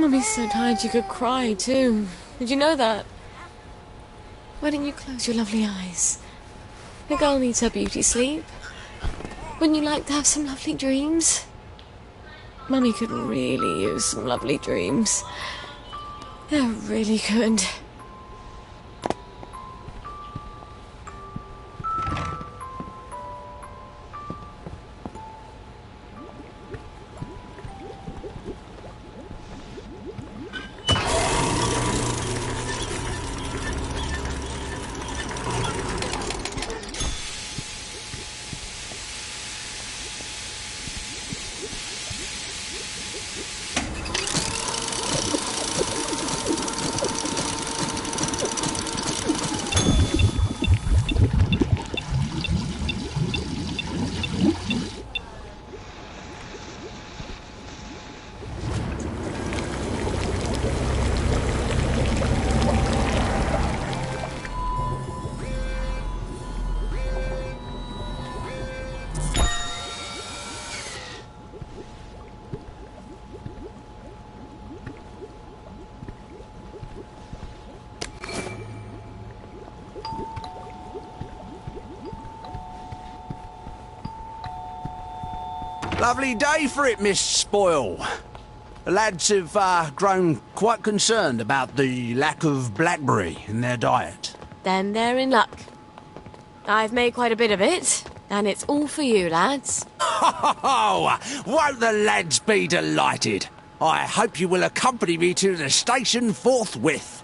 Mummy's so tired you could cry, too. Did you know that? Why don't you close your lovely eyes? The girl needs her beauty sleep. Wouldn't you like to have some lovely dreams? Mummy could really use some lovely dreams. Yeah, really good. Lovely day for it, Miss Spoil. The lads have grown quite concerned about the lack of blackberry in their diet. Then they're in luck. I've made quite a bit of it, and it's all for you, lads. Oh, won't the lads be delighted? I hope you will accompany me to the station forthwith.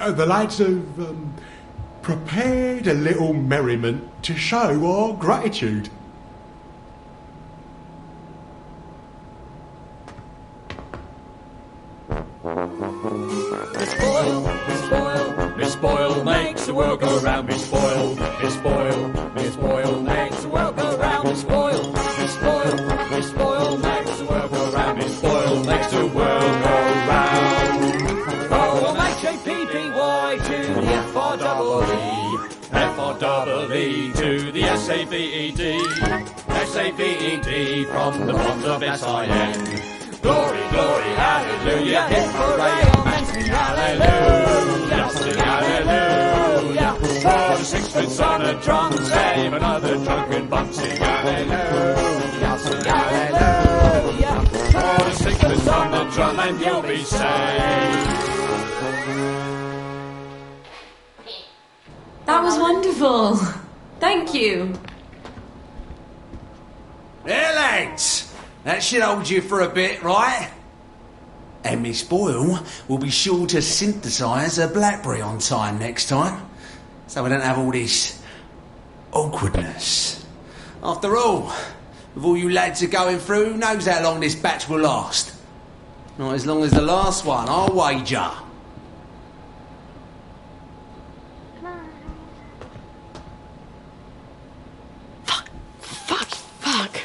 The lads have prepared a little merriment to show our gratitude. Miss Spoil makes the world go round. Miss Spoil, Miss Spoil, Miss Spoil makes the world go round. Miss Spoil, Miss Spoil, Miss Spoil makes the world go round. Miss Spoil makes the world go round. Oh, M-H-A-P-P-Y to the F-R-E-E, F-R-E-E to the S-A-V-E-D, S-A-V-E-D from the bonds of S-I-N. Glory, glory, hallelujah, hip hooray, oh man, sing hallelujah, sing hallelujah. For the sixpence on a drum, save another drunken bum, sing hallelujah, sing hallelujah. For the sixpence on the drum and you'll be saved. That was wonderful. Thank you. There, lads. That should hold you for a bit, right? And Miss Boyle will be sure to synthesise a blackberry on time next time, so we don't have all this awkwardness. After all, with all you lads are going through, who knows how long this batch will last? Not as long as the last one, I'll wager. Fuck.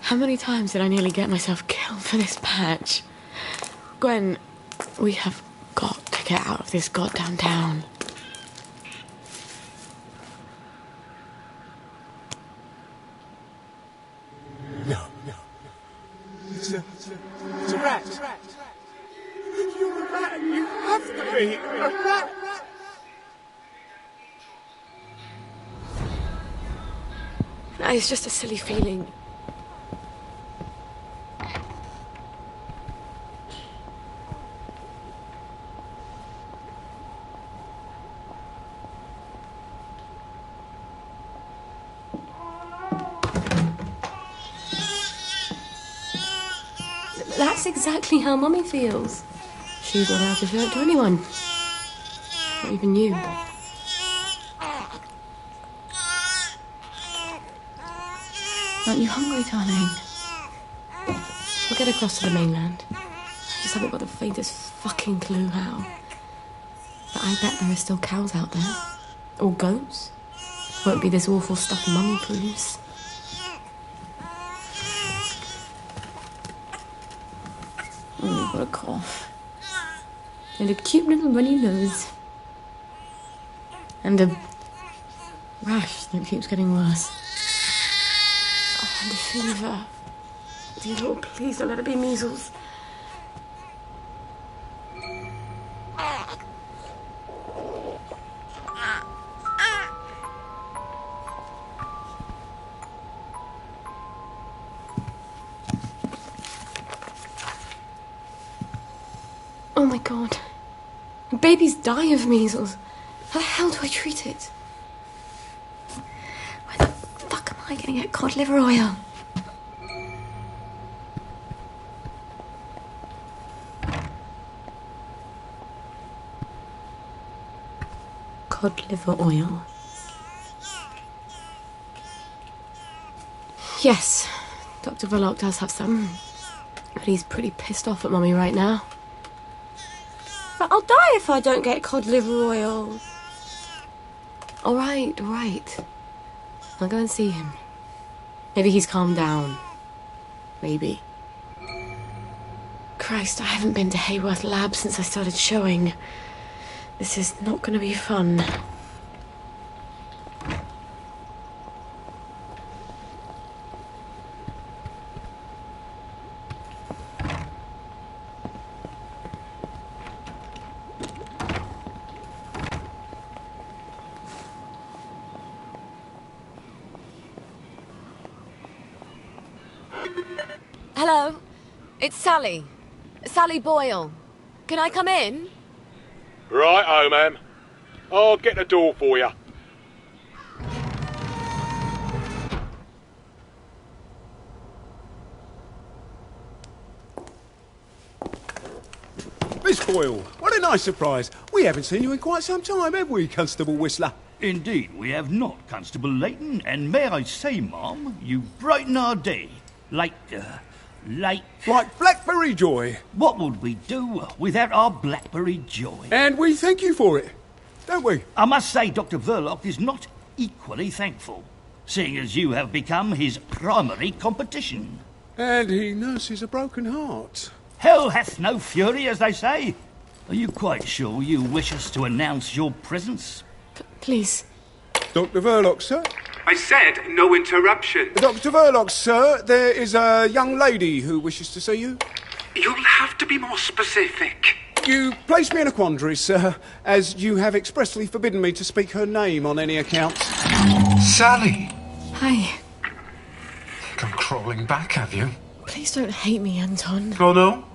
How many times did I nearly get myself killed for this patch? Gwen, we have got to get out of this goddamn town. No. It's a rat. You're a rat. You have to be a rat. It's just a silly feeling. That's exactly how Mummy feels. She's not allowed to show it to anyone. Not even you. Aren't you hungry, darling? We'll get across to the mainland. I just haven't got the faintest fucking clue how. But I bet there are still cows out there. Or goats. Won't be this awful stuff Mummy proves. Oh, you've got a cough. And a cute little runny nose. And a rash that keeps getting worse. Oh, and a fever. Dear Lord, please don't let it be measles. Oh my God. Babies die of measles. How the hell do I treat it? Where the fuck am I going to get cod liver oil? Cod liver oil. Yes, Dr. Verloc does have some. But he's pretty pissed off at Mummy right now. But I'll die if I don't get cod liver oil. All right. I'll go and see him. Maybe he's calmed down. Maybe. Christ, I haven't been to Hayworth Lab since I started showing. This is not going to be fun. Hello, it's Sally. Sally Boyle. Can I come in? Right, ma'am. I'll get the door for you. Miss Boyle, what a nice surprise. We haven't seen you in quite some time, have we, Constable Whistler? Indeed, we have not, Constable Layton, and may I say, Ma'am, you brighten our day. Like Blackberry Joy. what would we do without our Blackberry Joy? And we thank you for it, don't we? I must say Dr. Verloc is not equally thankful, seeing as you have become his primary competition. And he nurses a broken heart. Hell hath no fury, as they say. Are you quite sure you wish us to announce your presence? Please. Dr. Verloc, sir? I said no interruption. Dr. Verloc, sir, there is a young lady who wishes to see you. You'll have to be more specific. You place me in a quandary, sir, as you have expressly forbidden me to speak her name on any account. Sally. Hi. Come crawling back, have you? Please don't hate me, Anton. Oh, no?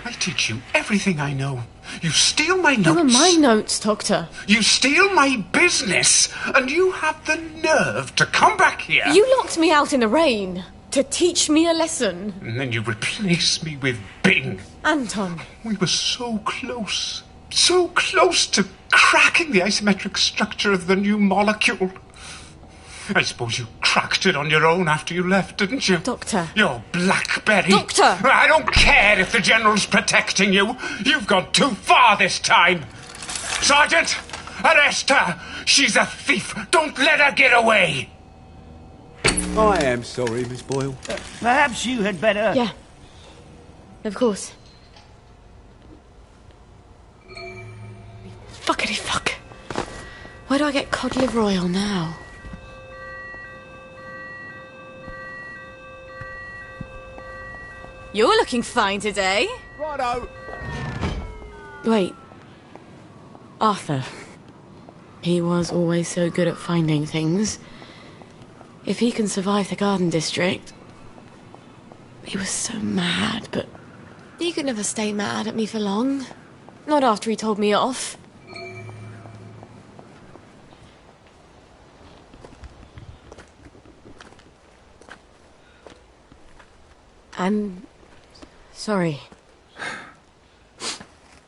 I teach you everything I know. You steal my notes. They were my notes, Doctor. You steal my business, and you have the nerve to come back here. You locked me out in the rain to teach me a lesson. And then you replace me with Bing. Anton. We were so close to cracking the isometric structure of the new molecule. I suppose you cracked it on your own after you left, didn't you? Doctor. Your Blackberry. Doctor! I don't care if the General's protecting you. You've gone too far this time. Sergeant, arrest her. She's a thief. Don't let her get away. I am sorry, Miss Boyle. Perhaps you had better... Yeah. Of course. Fuckity fuck. Where do I get cod liver oil now? You're looking fine today. Righto. Wait. Arthur. He was always so good at finding things. If he can survive the Garden District... He was so mad, but... He could never stay mad at me for long. Not after he told me off. I'm... sorry.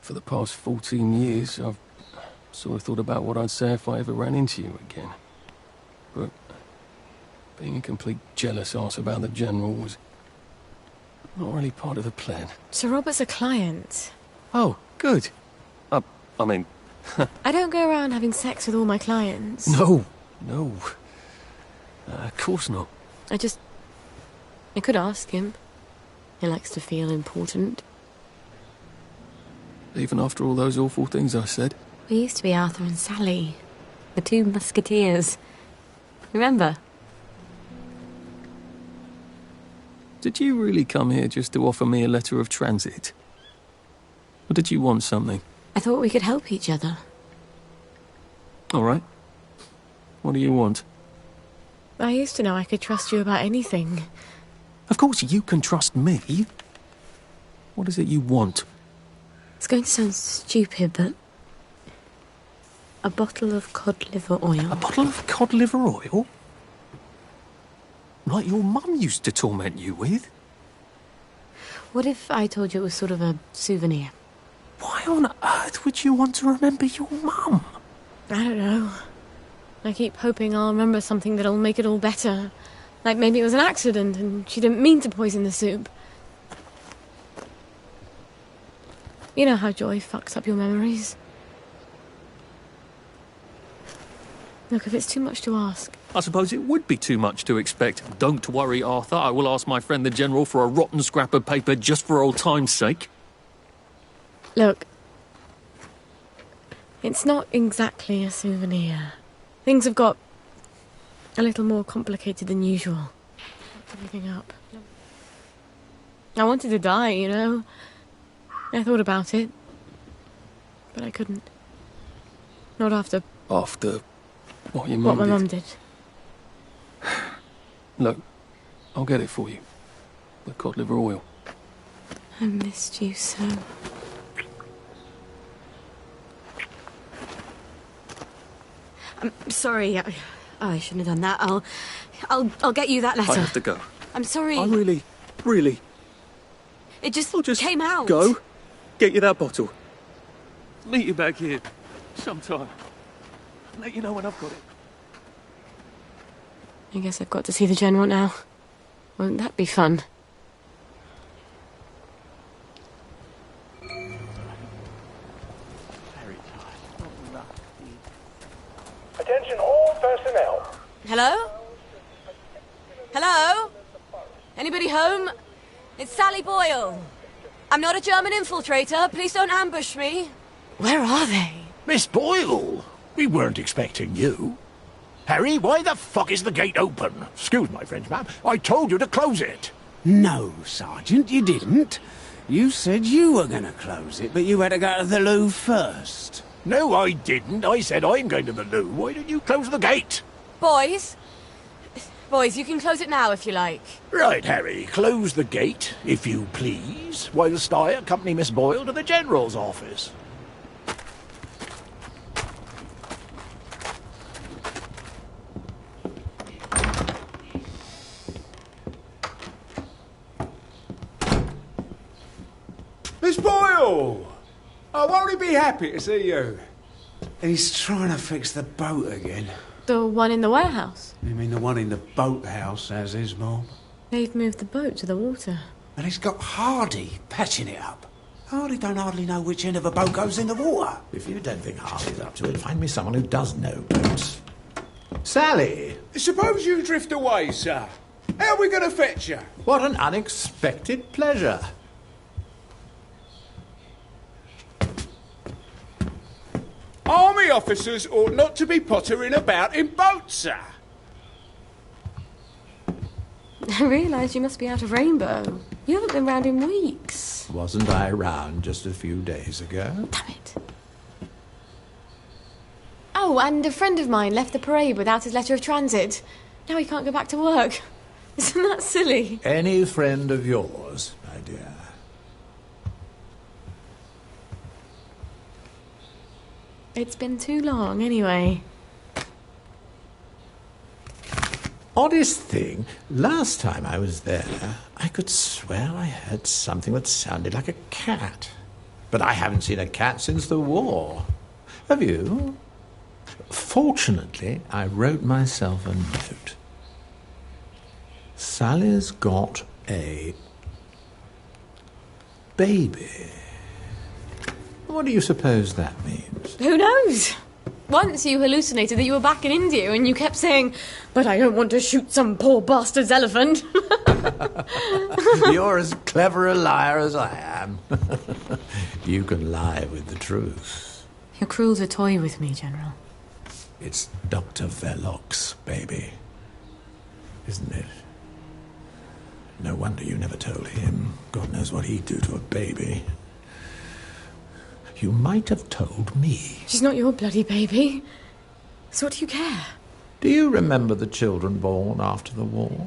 For the past 14 years, I've sort of thought about what I'd say if I ever ran into you again. But being a complete jealous arse about the General was not really part of the plan. Sir Robert's a client. Oh, good. I mean... I don't go around having sex with all my clients. No. Of course not. I could ask him. He likes to feel important. Even after all those awful things I said. We used to be Arthur and Sally. The two musketeers. Remember? Did you really come here just to offer me a letter of transit? Or did you want something? I thought we could help each other. All right. What do you want? I used to know I could trust you about anything. Of course you can trust me. What is it you want? It's going to sound stupid, but... a bottle of cod liver oil. A bottle of cod liver oil? Like your mum used to torment you with? What if I told you it was sort of a souvenir? Why on earth would you want to remember your mum? I don't know. I keep hoping I'll remember something that'll make it all better. Like maybe it was an accident and she didn't mean to poison the soup. You know how joy fucks up your memories. Look, if it's too much to ask... I suppose it would be too much to expect. Don't worry, Arthur. I will ask my friend the General for a rotten scrap of paper just for old time's sake. Look, it's not exactly a souvenir. Things have got a little more complicated than usual. Fucked everything up. I wanted to die, you know. I thought about it, but I couldn't. Not after... After what your mum did. What my mum did. Look, I'll get it for you. The cod liver oil. I missed you so. I'm sorry. I shouldn't have done that. I'll get you that letter. I have to go. I'm sorry. I really... It just I'll came out. Go. Get you that bottle. Meet you back here sometime. Let you know when I've got it. I guess I've got to see the General now. Won't that be fun? Attention all personnel. Hello? Hello? Anybody home? It's Sally Boyle. I'm not a German infiltrator. Please don't ambush me. Where are they? Miss Boyle, we weren't expecting you. Harry, why the fuck is the gate open? Excuse my French, ma'am. I told you to close it. No, Sergeant, you didn't. You said you were going to close it, but you had to go to the loo first. No, I didn't. I said I'm going to the loo. Why didn't you close the gate? Boys, you can close it now if you like. Right, Harry, close the gate, if you please, whilst I accompany Miss Boyle to the General's office. Miss Boyle! Oh, won't he be happy to see you? He's trying to fix the boat again. The one in the warehouse? You mean the one in the boathouse, as his mom? They've moved the boat to the water. And he's got Hardy patching it up. Hardy don't hardly know which end of a boat goes in the water. If you don't think Hardy's up to it, find me someone who does know boats. Sally! Suppose you drift away, sir. How are we going to fetch you? What an unexpected pleasure. Army officers ought not to be pottering about in boats, sir. I realise you must be out of Rainbow. You haven't been round in weeks. Wasn't I round just a few days ago? Damn it. Oh, and a friend of mine left the parade without his letter of transit. Now he can't go back to work. Isn't that silly? Any friend of yours, my dear. It's been too long, anyway. Oddest thing, last time I was there, I could swear I heard something that sounded like a cat. But I haven't seen a cat since the war. Have you? Fortunately, I wrote myself a note. Sally's got a baby. What do you suppose that means? Who knows? Once you hallucinated that you were back in India and you kept saying, "But I don't want to shoot some poor bastard's elephant." You're as clever a liar as I am. You can lie with the truth. You're cruel to toy with me, General. It's Dr. Verloc's baby, isn't it? No wonder you never told him. God knows what he'd do to a baby. You might have told me. She's not your bloody baby. So what do you care? Do you remember the children born after the war?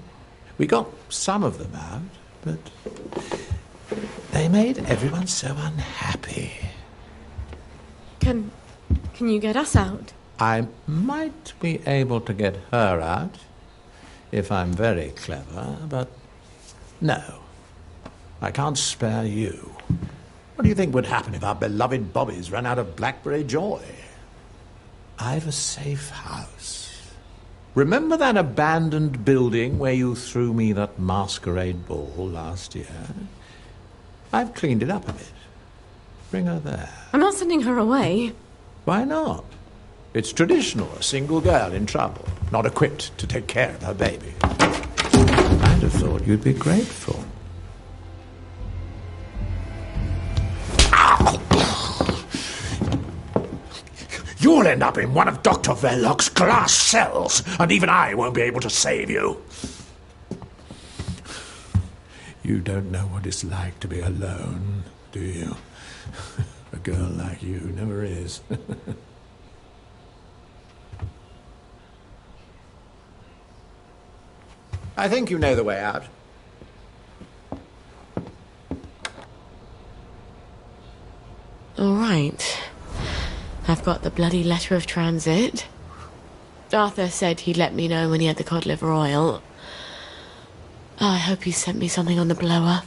We got some of them out, but they made everyone so unhappy. Can you get us out? I might be able to get her out if I'm very clever, but no. I can't spare you. What do you think would happen if our beloved Bobbies ran out of blackberry joy? I've a safe house. Remember that abandoned building where you threw me that masquerade ball last year? I've cleaned it up a bit. Bring her there. I'm not sending her away. Why not? It's traditional, a single girl in trouble, not equipped to take care of her baby. I'd have thought you'd be grateful. You'll end up in one of Dr. Verloc's glass cells, and even I won't be able to save you. You don't know what it's like to be alone, do you? A girl like you never is. I think you know the way out. All right. I've got the bloody letter of transit. Arthur said he'd let me know when he had the cod liver oil. Oh, I hope he sent me something on the blower.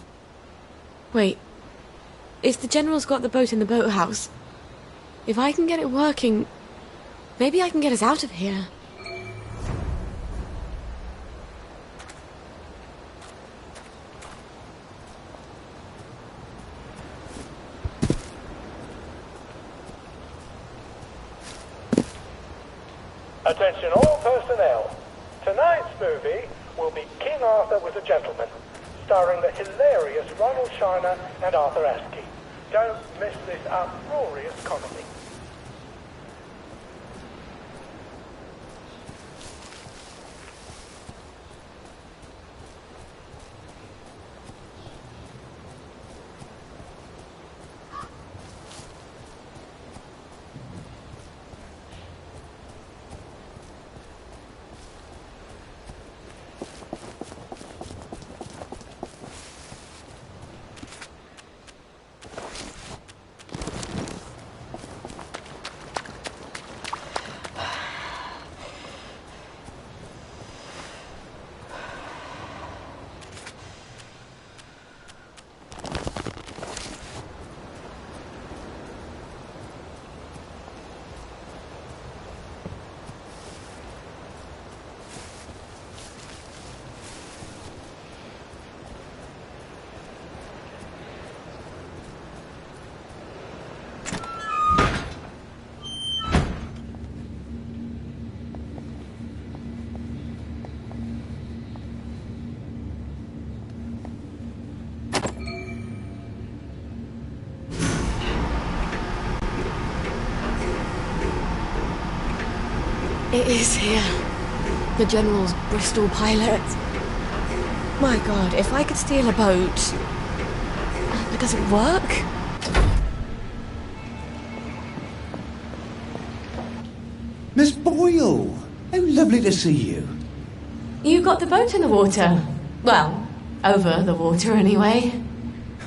Wait. If the General's got the boat in the boathouse, if I can get it working, maybe I can get us out of here. Attention all personnel. Tonight's movie will be King Arthur Was a Gentleman, starring the hilarious Ronald Shiner and Arthur Askey. Don't miss this uproarious comedy. It is here. The General's Bristol pilot. My God, if I could steal a boat... But does it work? Miss Boyle! How lovely to see you. You got the boat in the water. Well, over the water anyway.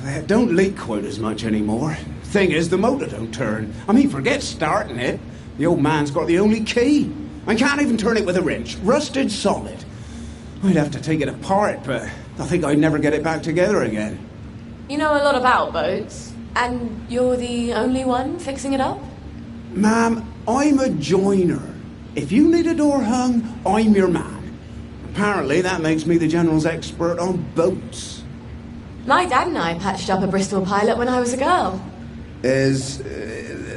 It don't leak quite as much anymore. Thing is, the motor don't turn. I mean, forget starting it. The old man's got the only key. I can't even turn it with a wrench. Rusted solid. I'd have to take it apart, but I think I'd never get it back together again. You know a lot about boats. And you're the only one fixing it up? Ma'am, I'm a joiner. If you need a door hung, I'm your man. Apparently that makes me the General's expert on boats. My dad and I patched up a Bristol pilot when I was a girl. Is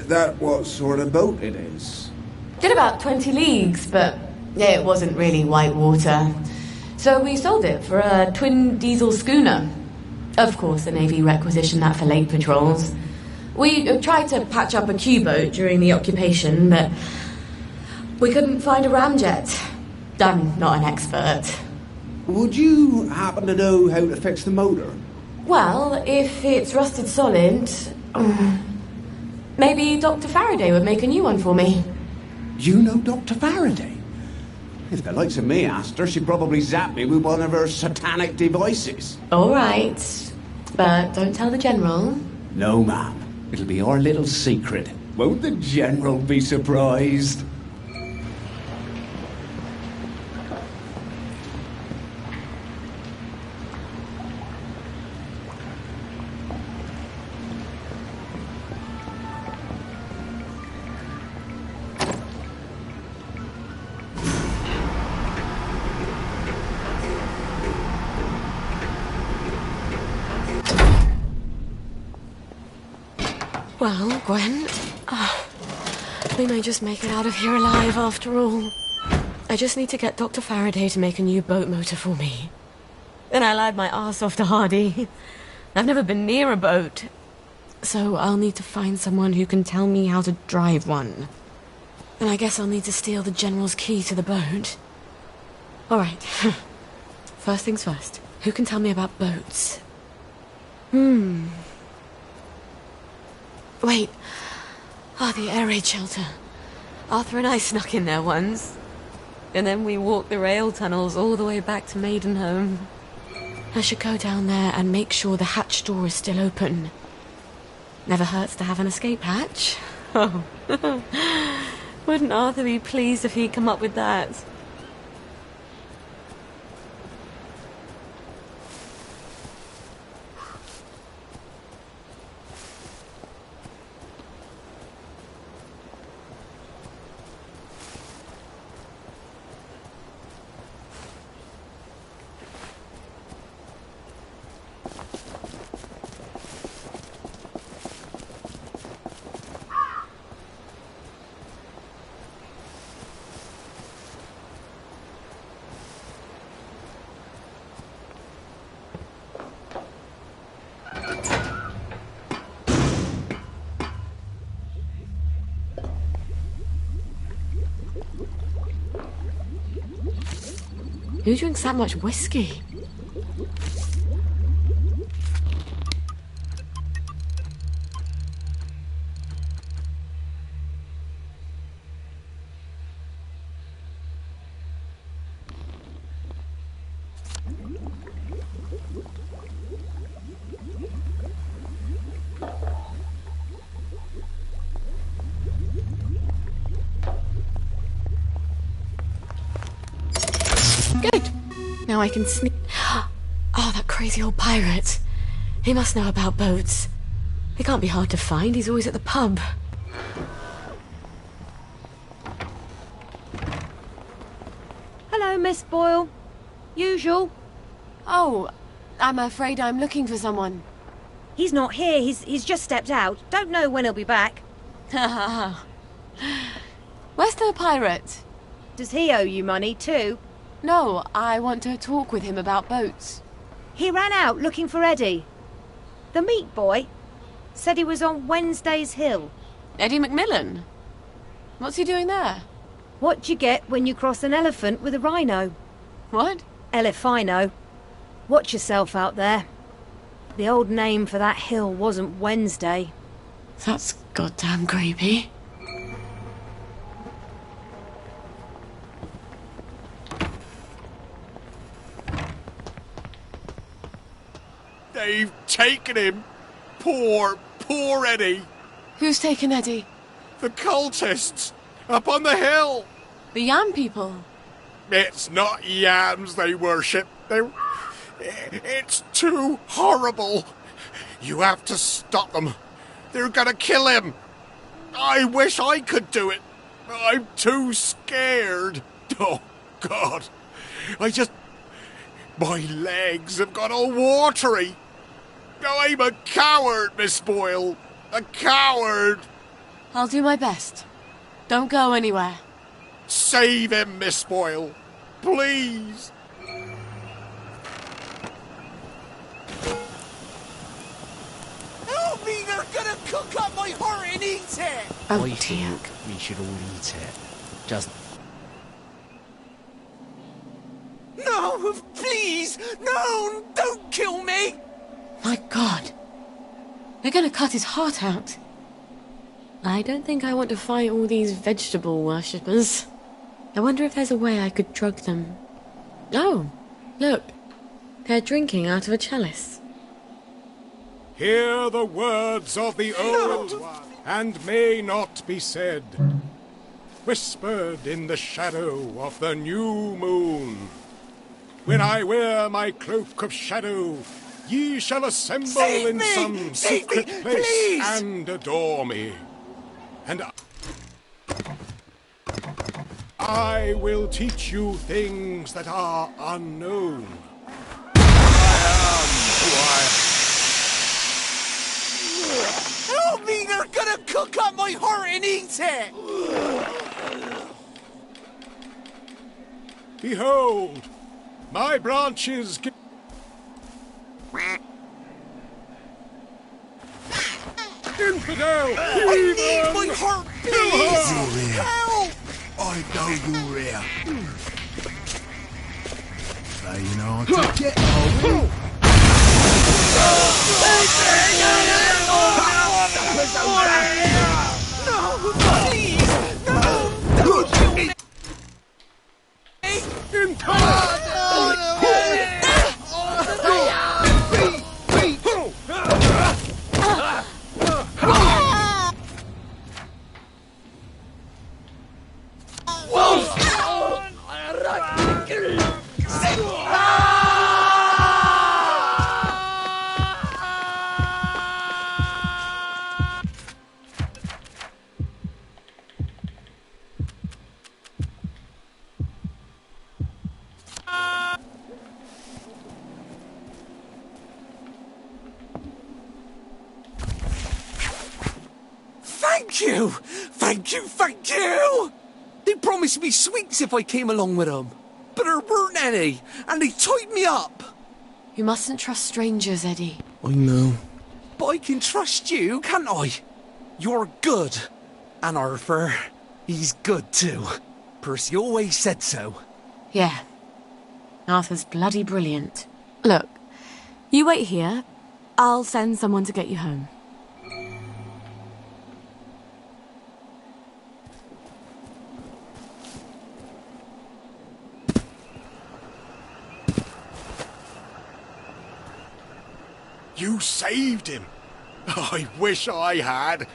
that what sort of boat it is? Did about 20 leagues, but it wasn't really white water. So we sold it for a twin diesel schooner. Of course, the Navy requisitioned that for lake patrols. We tried to patch up a Q-boat during the occupation, but we couldn't find a ramjet. I'm not an expert. Would you happen to know how to fix the motor? Well, if it's rusted solid, maybe Dr. Faraday would make a new one for me. You know Dr. Faraday? If the likes of me asked her, she'd probably zap me with one of her satanic devices. All right, but don't tell the General. No, ma'am. It'll be our little secret. Won't the General be surprised? Well, Gwen, we may just make it out of here alive after all. I just need to get Dr. Faraday to make a new boat motor for me. Then I lied my arse off to Hardy. I've never been near a boat, so I'll need to find someone who can tell me how to drive one. And I guess I'll need to steal the General's key to the boat. All right. First things first. Who can tell me about boats? Wait. The air raid shelter. Arthur and I snuck in there once. And then we walked the rail tunnels all the way back to Maidenhome. I should go down there and make sure the hatch door is still open. Never hurts to have an escape hatch. Oh. Wouldn't Arthur be pleased if he'd come up with that? Who drinks that much whiskey? Good. Now I can sneak... Oh, that crazy old pirate. He must know about boats. He can't be hard to find. He's always at the pub. Hello, Miss Boyle. Usual. Oh, I'm afraid I'm looking for someone. He's not here. He's just stepped out. Don't know when he'll be back. Where's the pirate? Does he owe you money too? No, I want to talk with him about boats. He ran out looking for Eddie. The meat boy said he was on Wednesday's Hill. Eddie McMillan? What's he doing there? What you get when you cross an elephant with a rhino. What? Elephino. Watch yourself out there. The old name for that hill wasn't Wednesday. That's goddamn creepy. They've taken him. Poor Eddie. Who's taken Eddie? The cultists up on the hill. The Yam people? It's not yams they worship. It's too horrible. You have to stop them. They're gonna kill him. I wish I could do it. I'm too scared. Oh, God. My legs have got all watery. I'm a coward, Miss Boyle. A coward. I'll do my best. Don't go anywhere. Save him, Miss Boyle. Please. Help me! They're gonna cook up my heart and eat it! Oh, I dear. think we should all eat it. Just... No, please! No, don't kill me! My God. They're gonna cut his heart out. I don't think I want to fight all these vegetable worshippers. I wonder if there's a way I could drug them. Oh, look. They're drinking out of a chalice. Hear the words of the old one, and may not be said. Whispered in the shadow of the new moon. When I wear my cloak of shadow, ye shall assemble Save in me! some Save secret me, place please! and adore me. And I will teach you things that are unknown. Help me! They're gonna cook up my heart and eat it! Behold, my branches give... Infidel! I need my heart, please! Help! I know you're here. Saying hard to get hold. No, please! No! Don't kill me! Thank you! Thank you, thank you! They promised me sweets if I came along with them. But there weren't any, and they tied me up. You mustn't trust strangers, Eddie. I know. But I can trust you, can't I? You're good. And Arthur, he's good too. Percy always said so. Yeah. Arthur's bloody brilliant. Look, you wait here. I'll send someone to get you home. You saved him. I wish I had.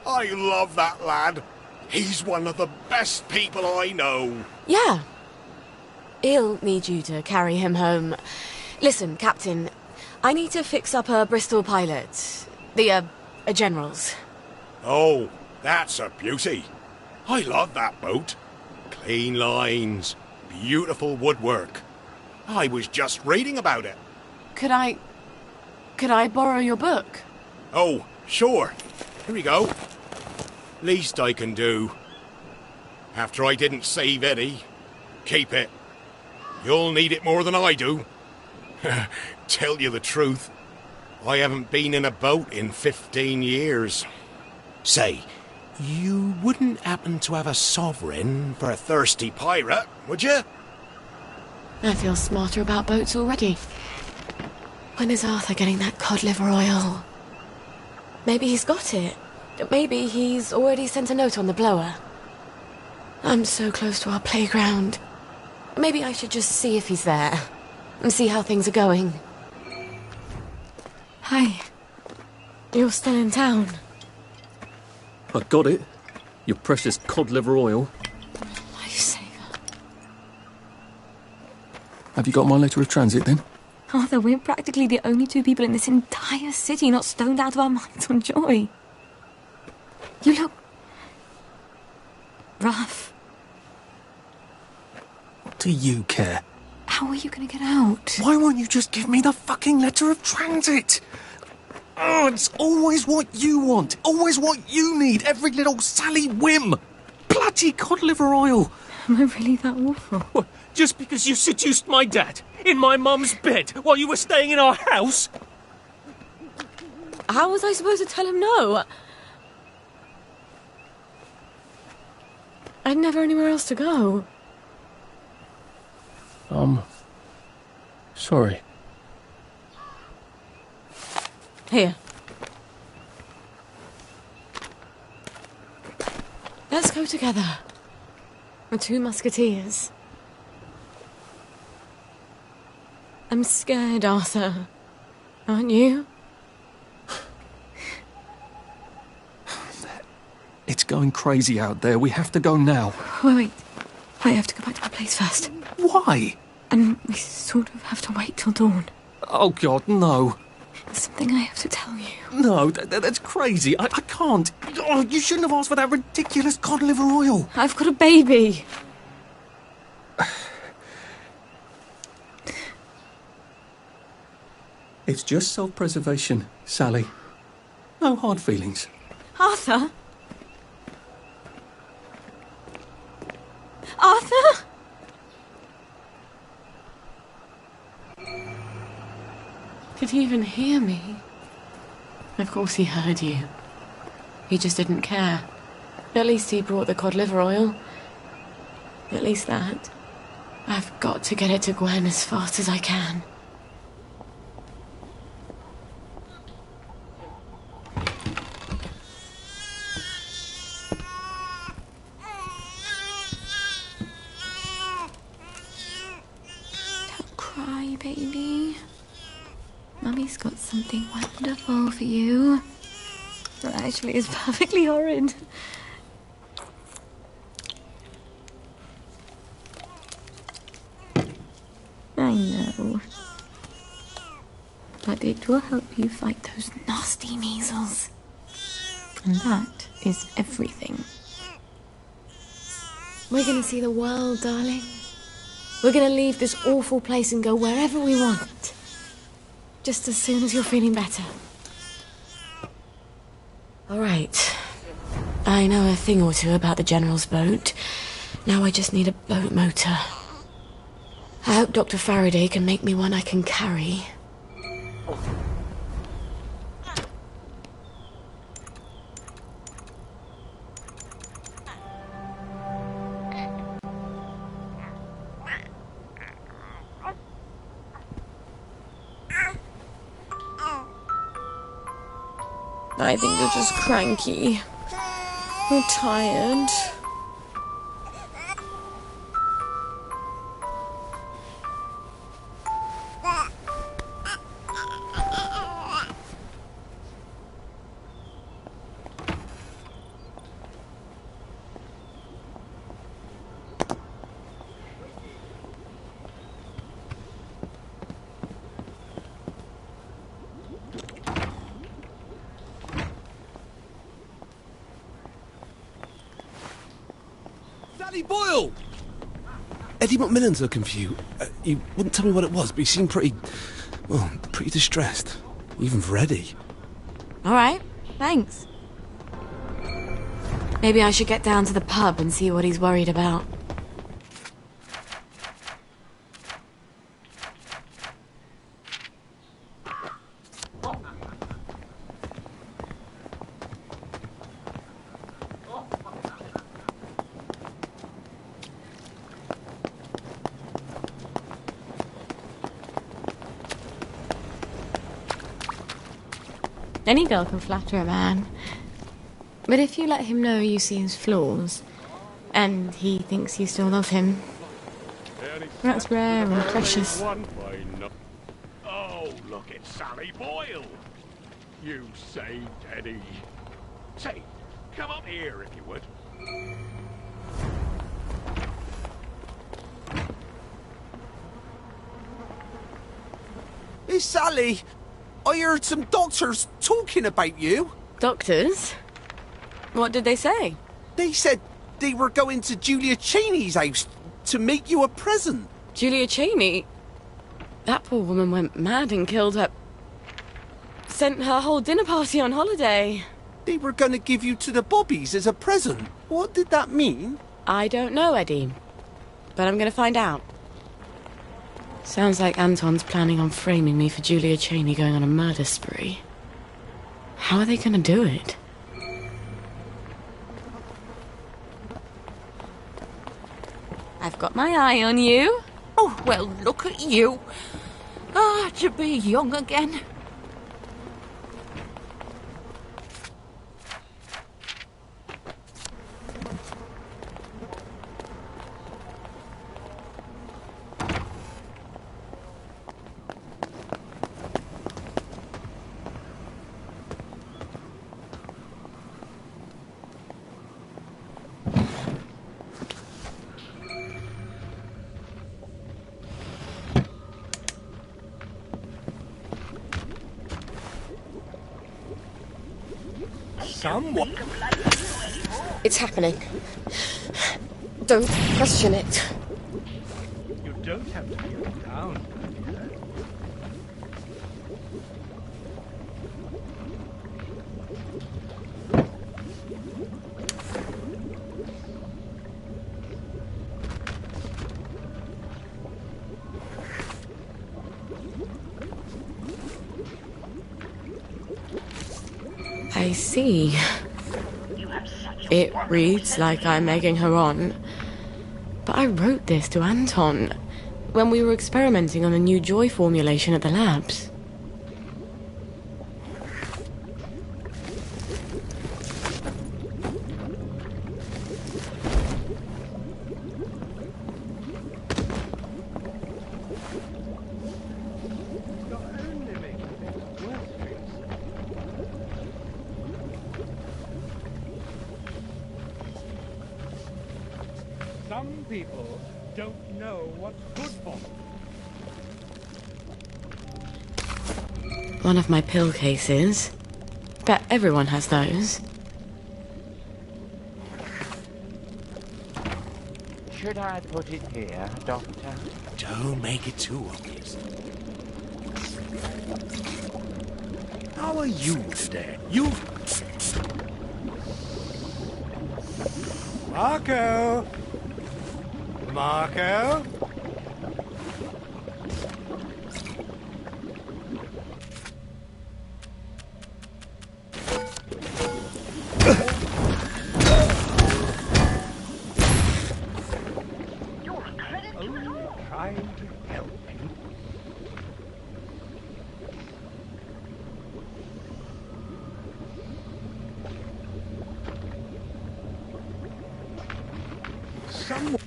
I love that lad. He's one of the best people I know. Yeah. He'll need you to carry him home. Listen, Captain, I need to fix up a Bristol pilot. The General's. Oh, that's a beauty. I love that boat. Clean lines, beautiful woodwork. I was just reading about it. Could I borrow your book? Oh, sure. Here we go. Least I can do. After I didn't save Eddie, keep it. You'll need it more than I do. Tell you the truth, I haven't been in a boat in 15 years. Say, you wouldn't happen to have a sovereign for a thirsty pirate, would you? I feel smarter about boats already. When is Arthur getting that cod liver oil? Maybe he's got it. Maybe he's already sent a note on the blower. I'm so close to our playground. Maybe I should just see if he's there. And see how things are going. Hi. You're still in town. I got it. Your precious cod liver oil. Lifesaver. Have you got my letter of transit then? Arthur, we're practically the only two people in this entire city not stoned out of our minds on joy. You look rough. What do you care? How are you going to get out? Why won't you just give me the fucking letter of transit? Oh, it's always what you want. Always what you need. Every little Sally whim. Bloody cod liver oil. Am I really that awful? What, just because you seduced my dad in my mum's bed while you were staying in our house? How was I supposed to tell him no? I'd never anywhere else to go. Sorry. Here. Let's go together. We're two musketeers. I'm scared, Arthur. Aren't you? It's going crazy out there. We have to go now. Wait. I have to go back to my place first. Why? And we sort of have to wait till dawn. Oh, God, no. There's something I have to tell you. No, that's crazy. I can't. Oh, you shouldn't have asked for that ridiculous cod liver oil. I've got a baby. It's just self-preservation, Sally. No hard feelings. Arthur? Arthur? Could he even hear me? Of course he heard you. He just didn't care. At least he brought the cod liver oil. At least that. I've got to get it to Gwen as fast as I can. Don't cry, baby. Mummy's got something wonderful for you. Well, actually, it's perfectly horrid. I know. But it will help you fight those nasty measles. And that is everything. We're gonna see the world, darling. We're gonna leave this awful place and go wherever we want. Just as soon as you're feeling better. All right. I know a thing or two about the General's boat. Now I just need a boat motor. I hope Dr. Faraday can make me one I can carry. I think you're just cranky. You're tired. Boyle! Eddie McMillan's looking for you. You wouldn't tell me what it was, but you seemed pretty distressed. Even for Eddie. All right, thanks. Maybe I should get down to the pub and see what he's worried about. Any girl can flatter a man. But if you let him know you see his flaws, and he thinks you still love him, that's rare and precious. Oh, look at Sally Boyle. You saved Eddie. Say, come up here if you would. Hey, Sally! I heard some doctors talking about you. Doctors? What did they say? They said they were going to Julia Cheney's house to make you a present. Julia Cheney? That poor woman went mad and killed her... Sent her whole dinner party on holiday. They were going to give you to the Bobbies as a present. What did that mean? I don't know, Eddie. But I'm going to find out. Sounds like Anton's planning on framing me for Julia Cheney going on a murder spree. How are they going to do it? I've got my eye on you. Oh, well, look at you. Ah, to be young again. Someone? It's happening. Don't question it. You don't have to get down. I see. It reads like I'm egging her on. But I wrote this to Anton when we were experimenting on a new joy formulation at the labs. Some people don't know what's good for them. One of my pill cases. Bet everyone has those. Should I put it here, Doctor? Don't make it too obvious. How are you today? You... Marco! Marco? Only trying to help you. Someone...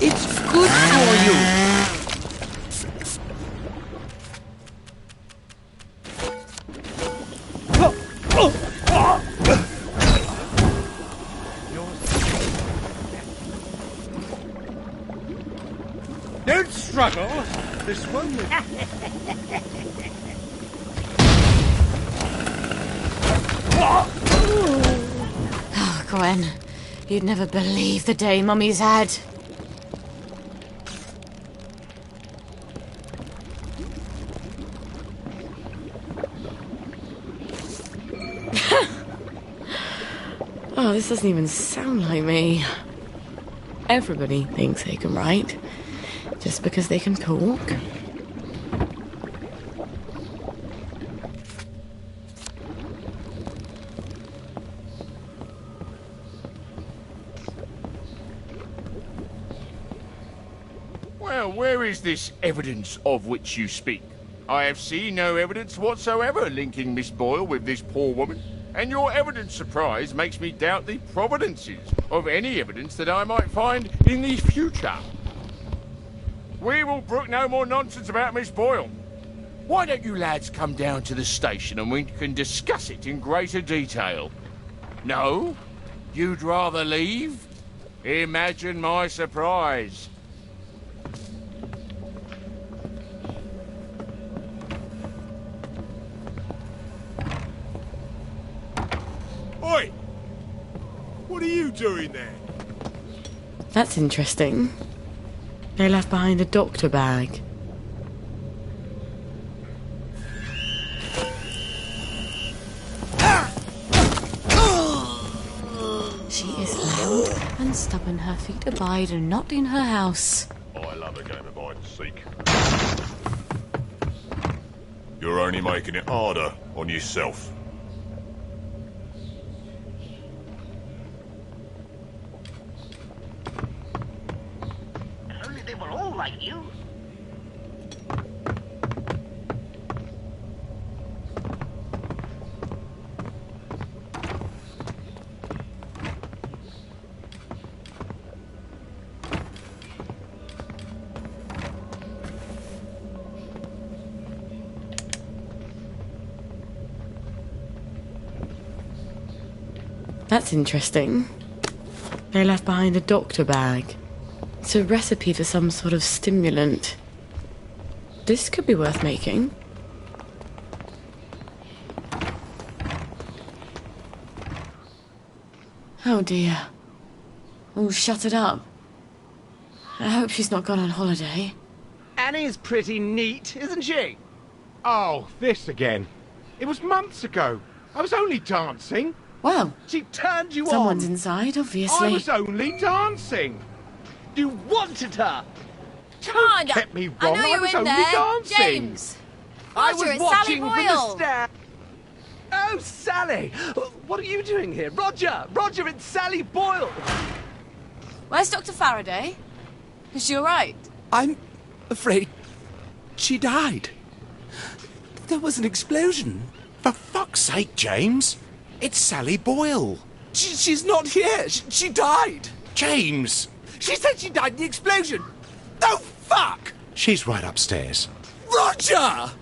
It's good for you. Don't struggle. This one will... Oh, Gwen, you'd never believe the day Mummy's had. Oh, this doesn't even sound like me. Everybody thinks they can write, just because they can talk. Well, where is this evidence of which you speak? I have seen no evidence whatsoever linking Miss Boyle with this poor woman, and your evident surprise makes me doubt the providences of any evidence that I might find in the future. We will brook no more nonsense about Miss Boyle. Why don't you lads come down to the station and we can discuss it in greater detail? No? You'd rather leave? Imagine my surprise. Oi! What are you doing there? That's interesting. They left behind a doctor bag. She is loud and stubborn. Her feet abide and not in her house. I love a game of hide and seek. You're only making it harder on yourself. If only they were all like you. That's interesting. They left behind a doctor bag. It's a recipe for some sort of stimulant. This could be worth making. Oh dear. Oh, shut it up. I hope she's not gone on holiday. Annie's pretty neat, isn't she? Oh, this again. It was months ago. I was only dancing. Well, she turned you someone's on. inside, obviously. I was only dancing. You wanted her. Don't get me wrong. I know you're was in only there, dancing. James. I Roger, was it's watching Sally from the Boyle. stair. Oh, Sally! What are you doing here? Roger! Roger, it's Sally Boyle! Where's Dr. Faraday? Is she all right? I'm afraid she died. There was an explosion. For fuck's sake, James. It's Sally Boyle. She's not here. She died. James! She said she died in the explosion. Oh, fuck! She's right upstairs. Roger!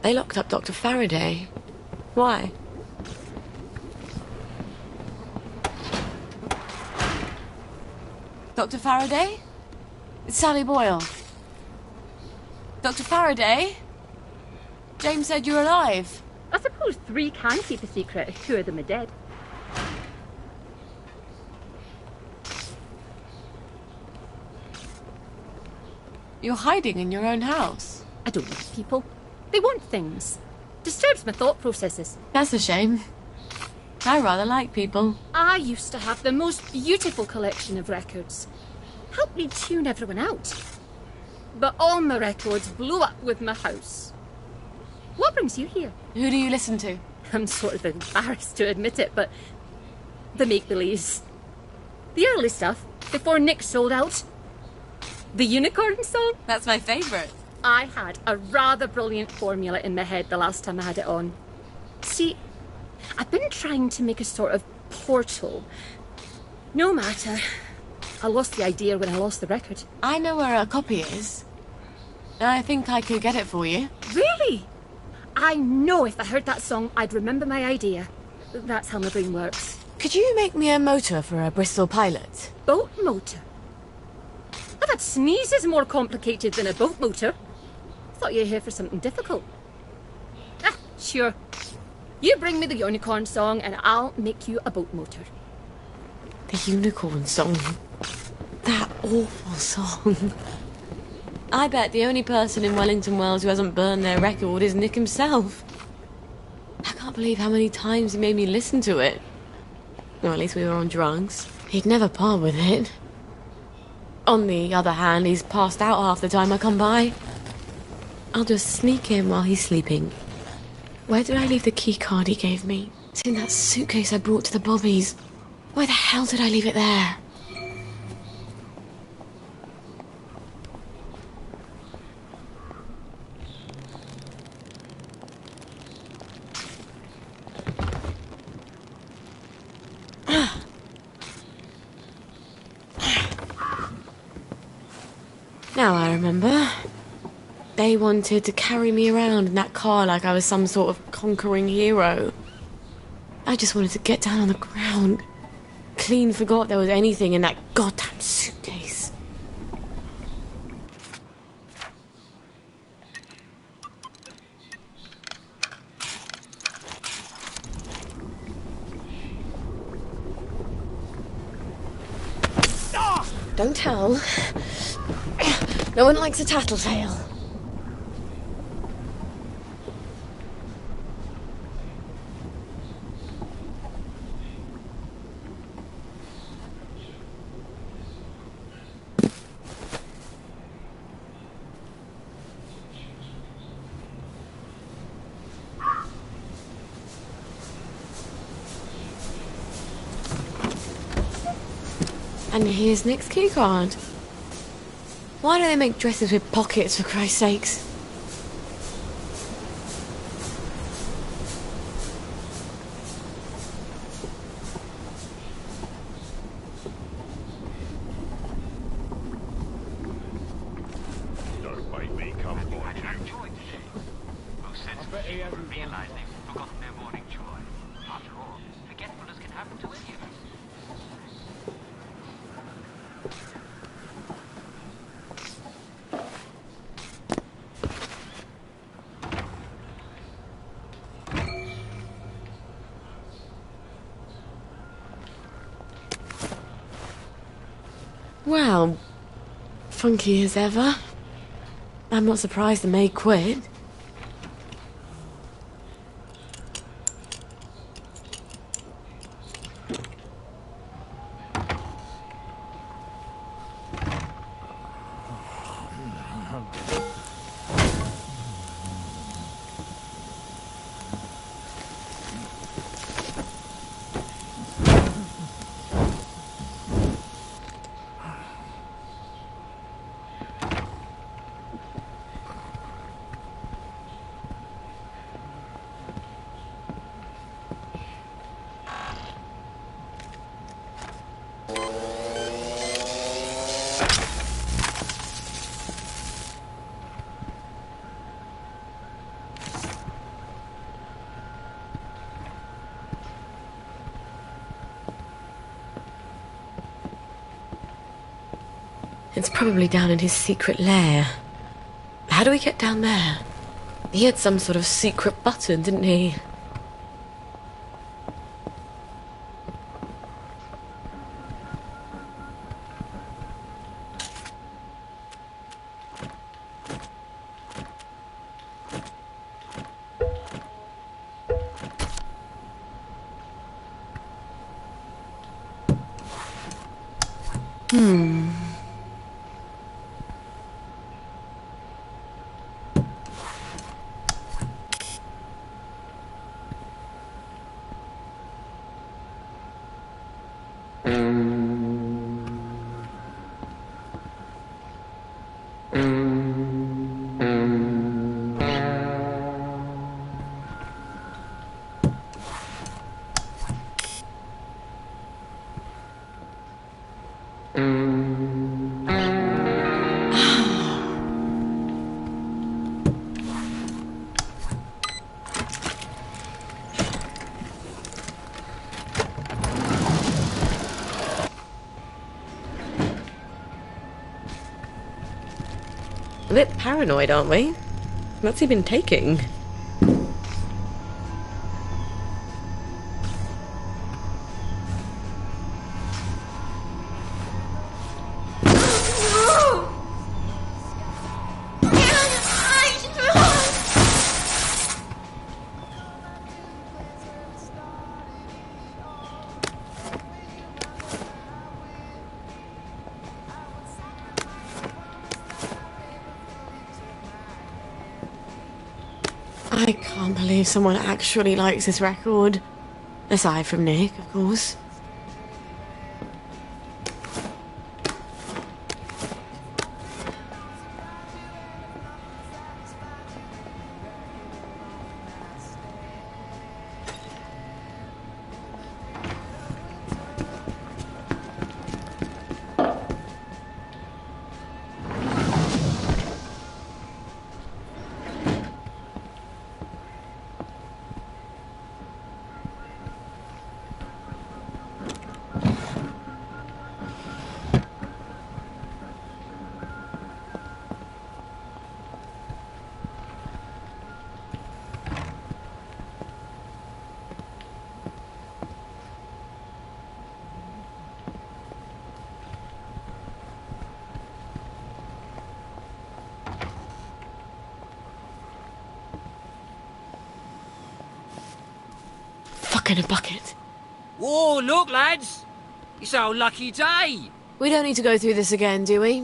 They locked up Dr. Faraday. Why? Dr. Faraday? It's Sally Boyle. Dr. Faraday? James said you're alive. I suppose 3 can keep a secret if 2 of them are dead. You're hiding in your own house. I don't like people. They want things. Disturbs my thought processes. That's a shame. I rather like people. I used to have the most beautiful collection of records. Helped me tune everyone out. But all my records blew up with my house. What brings you here? Who do you listen to? I'm sort of embarrassed to admit it, but the make-believes. The early stuff, before Nick sold out. The Unicorn song? That's my favourite. I had a rather brilliant formula in my head the last time I had it on. See, I've been trying to make a sort of portal. No matter. I lost the idea when I lost the record. I know where a copy is. I think I could get it for you. Really? I know if I heard that song, I'd remember my idea. That's how my brain works. Could you make me a motor for a Bristol Pilot? Boat motor? I've had sneezes more complicated than a boat motor. Thought you were here for something difficult. Ah, sure. You bring me the Unicorn song and I'll make you a boat motor. The Unicorn song. That awful song. I bet the only person in Wellington Wells who hasn't burned their record is Nick himself. I can't believe how many times he made me listen to it. Or at least we were on drugs. He'd never part with it. On the other hand, he's passed out half the time I come by. I'll just sneak in while he's sleeping. Where did I leave the key card he gave me? It's in that suitcase I brought to the Bobbies. Why the hell did I leave it there? Now I remember. They wanted to carry me around in that car like I was some sort of conquering hero. I just wanted to get down on the ground. Clean forgot there was anything in that goddamn suitcase. Don't tell. No one likes a tattletale. And here's Nick's key card. Why do they make dresses with pockets, for Christ's sakes? Don't make me come for you. I bet he hasn't realised they've forgotten their morning joy. After all, forgetfulness can happen to any of us. Well, funky as ever. I'm not surprised the maid quit. It's probably down in his secret lair. How do we get down there? He had some sort of secret button, didn't he? A bit paranoid, aren't we? What's he been taking? I can't believe someone actually likes this record. Aside from Nick, of course. Fuck in a bucket. Whoa, look, lads! It's our lucky day! We don't need to go through this again, do we?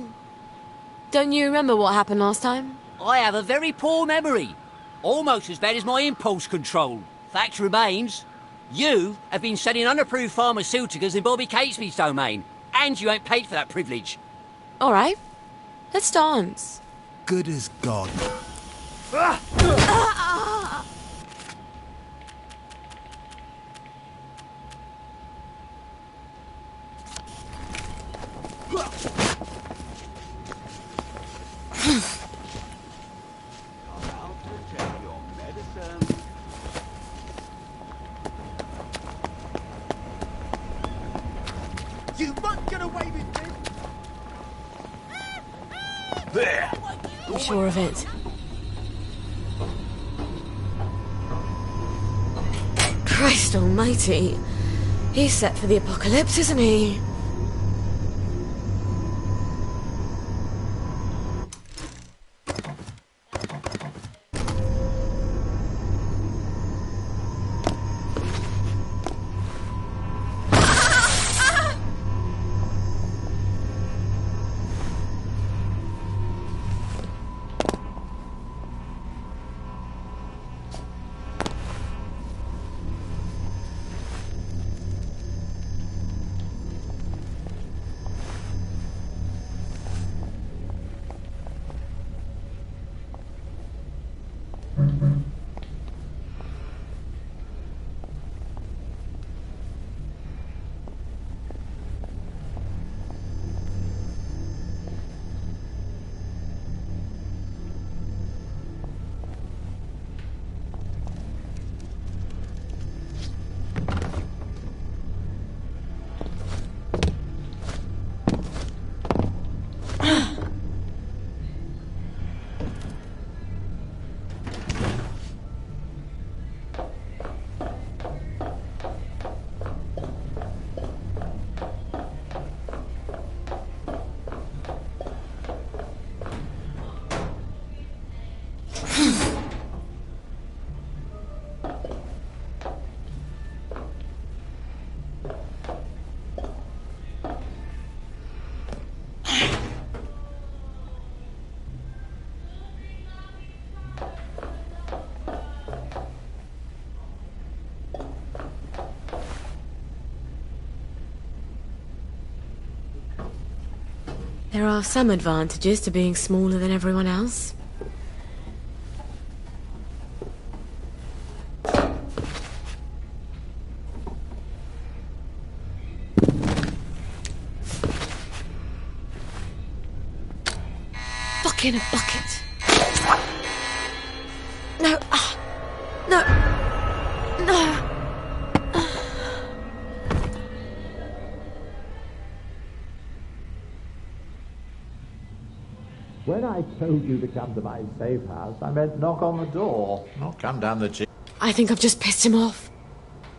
Don't you remember what happened last time? I have a very poor memory. Almost as bad as my impulse control. Fact remains, you have been selling unapproved pharmaceuticals in Bobby Catesby's domain, and you ain't paid for that privilege. All right. Let's dance. Good as God. You won't get away with this! There! You sure of it? Christ almighty. He's set for the apocalypse, isn't he? There are some advantages to being smaller than everyone else. Fuck in a bucket. No. No. No. When I told you to come to my safe house, I meant knock on the door, not come down the chimney. I think I've just pissed him off.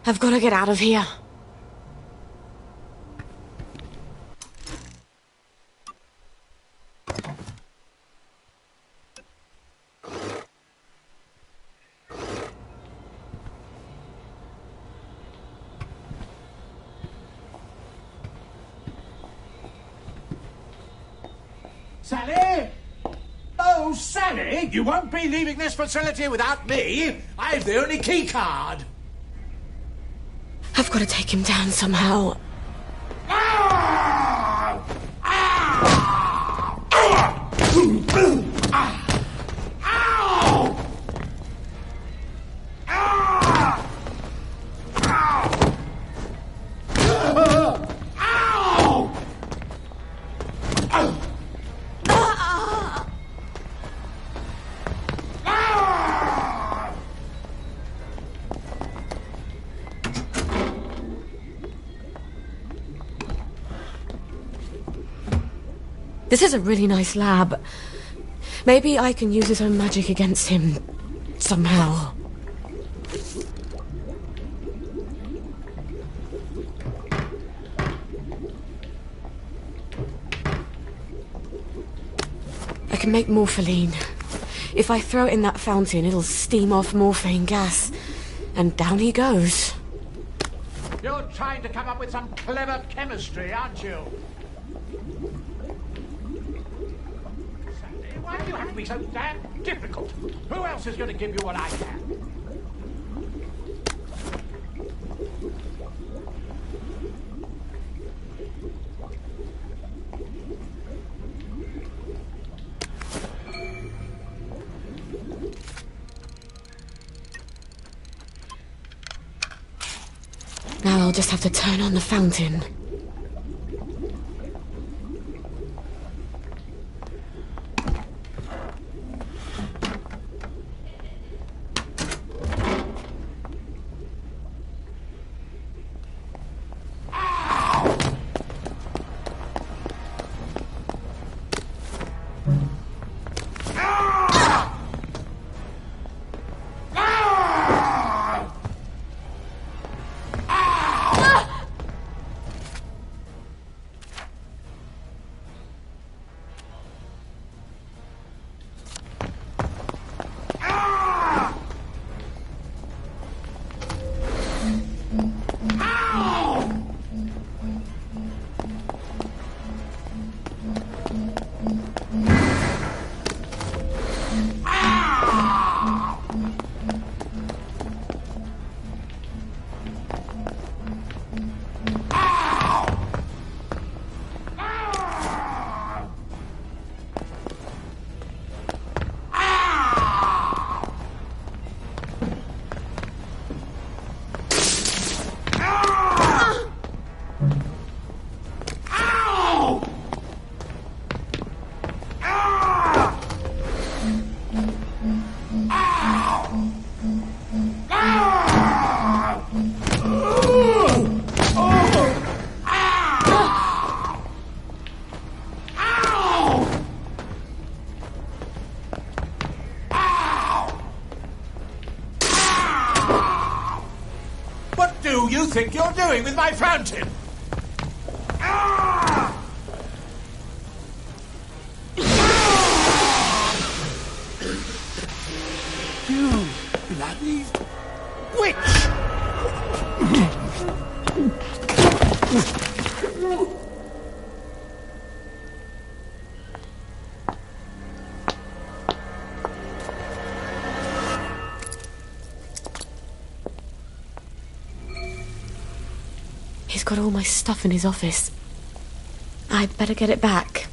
I've got to get out of here. Sally? Oh, Sally, you won't be leaving this facility without me. I've the only key card. I've got to take him down somehow. This is a really nice lab. Maybe I can use his own magic against him somehow. I can make morpholine. If I throw it in that fountain, it'll steam off morphine gas. And down he goes. to come up with some clever chemistry, aren't you? Sally, why do you have to be so damn difficult? Who else is going to give you what I can? Now I'll just have to turn on the fountain. What do you think you're doing with my fountain? You bloody witch! He's got all my stuff in his office. I'd better get it back.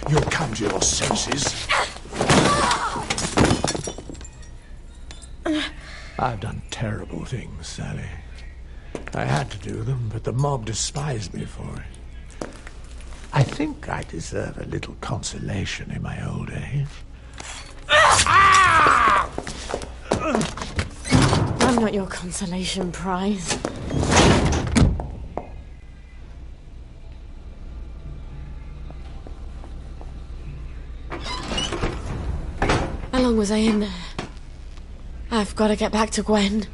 You'll come to your senses. I've done terrible things, Sally. I had to do them, but the mob despised me for it. I think I deserve a little consolation in my old age. I'm not your consolation prize. How long was I in there? I've got to get back to Gwen.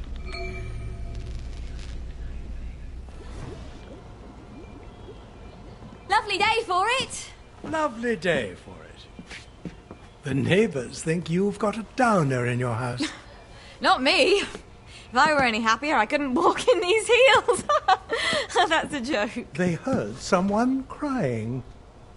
Lovely day for it. Lovely day for it. The neighbours think you've got a downer in your house. Not me. If I were any happier, I couldn't walk in these heels. That's a joke. They heard someone crying.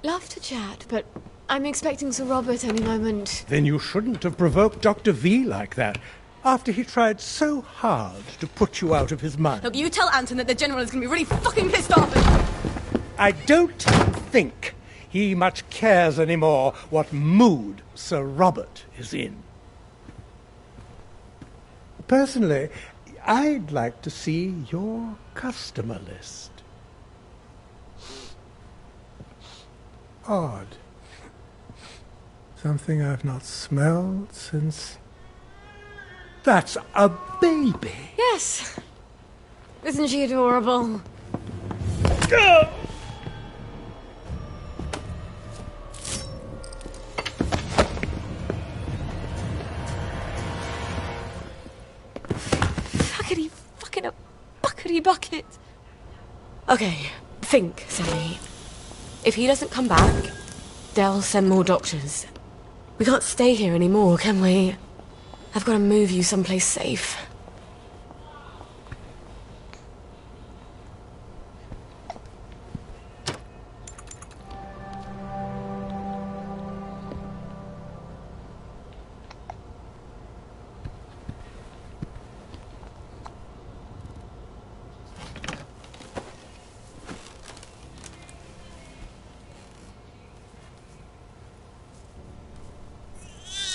Love to chat, but I'm expecting Sir Robert any moment. Then you shouldn't have provoked Dr. V like that, after he tried so hard to put you out of his mind. Look, you tell Anton that the General is going to be really fucking pissed off. I don't think he much cares anymore what mood Sir Robert is in. Personally, I'd like to see your customer list. Odd. Something I've not smelled since... That's a baby! Yes! Isn't she adorable? Fuckity fucking a buckety bucket. Okay, think, Sally. If he doesn't come back, they'll send more doctors. We can't stay here anymore, can we? I've got to move you someplace safe.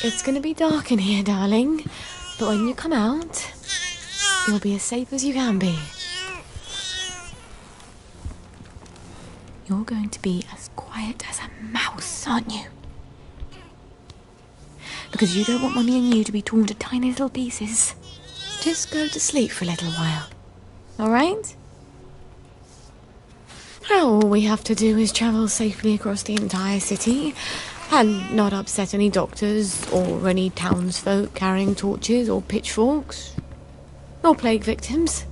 It's gonna be dark in here, darling. But when you come out, you'll be as safe as you can be. You're going to be as quiet as a mouse, aren't you? Because you don't want Mummy and you to be torn to tiny little pieces. Just go to sleep for a little while. Alright? Now all we have to do is travel safely across the entire city and not upset any doctors or any townsfolk carrying torches or pitchforks. Or plague victims.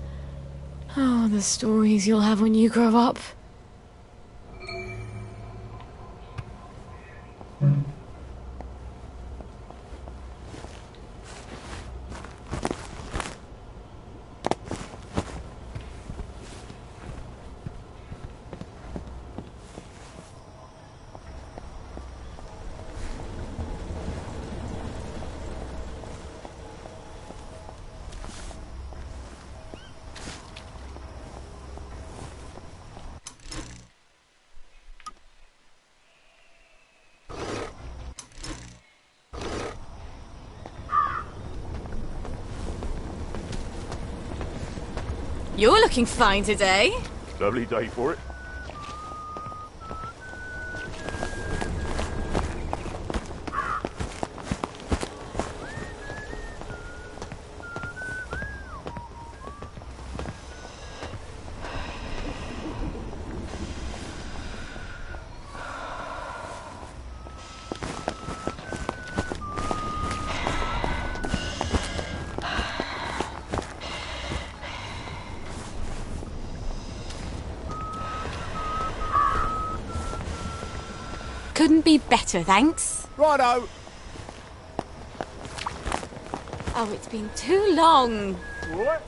Oh, the stories you'll have when you grow up. You're looking fine today. Lovely day for it. Couldn't be better, thanks. Righto. Oh, it's been too long. What?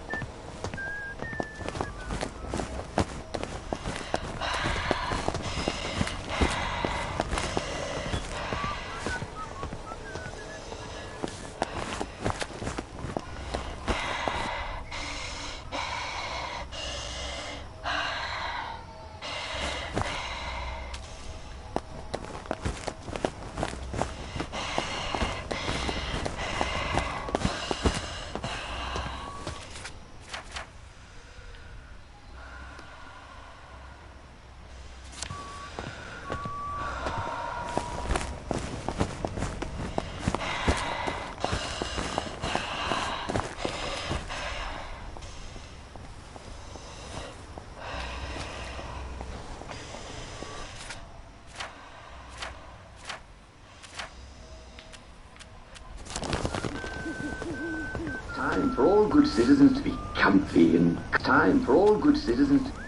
Time for all good citizens to be comfy and time for all good citizens to...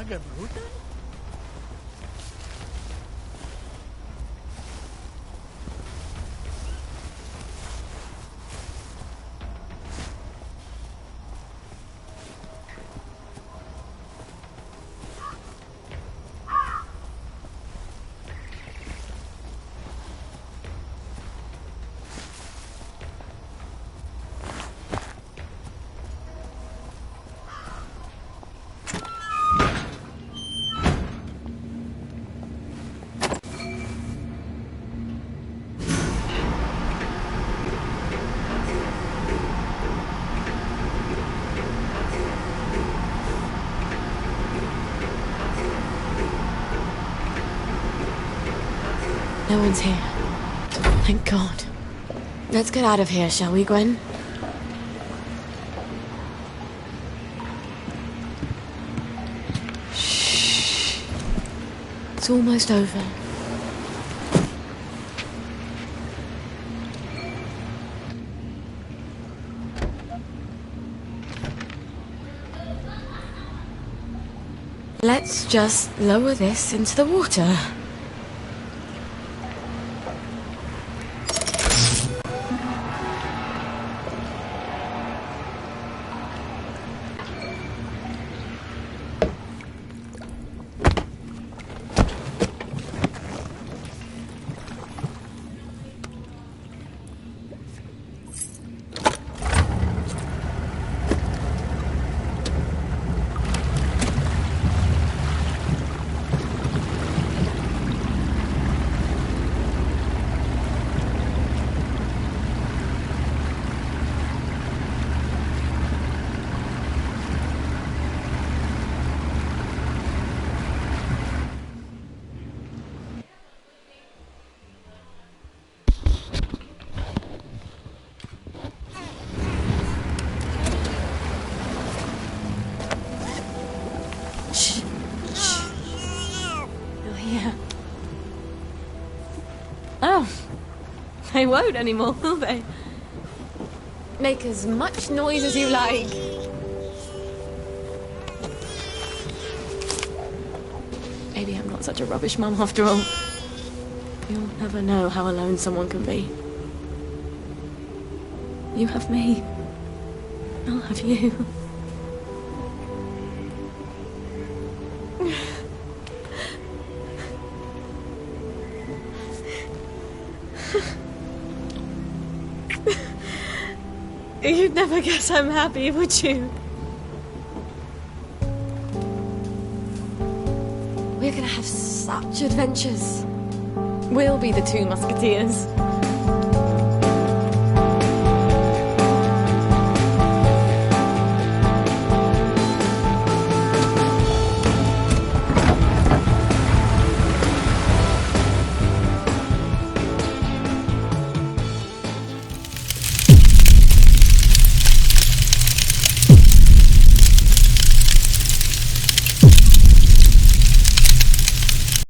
Wagenbrüder? No one's here. Thank God. Let's get out of here, shall we, Gwen? Shh. It's almost over. Let's just lower this into the water. Oh, they won't anymore, will they? Make as much noise as you like. Maybe I'm not such a rubbish mum after all. You'll never know how alone someone can be. You have me. I'll have you. You'd never guess I'm happy, would you? We're gonna have such adventures. We'll be the two musketeers.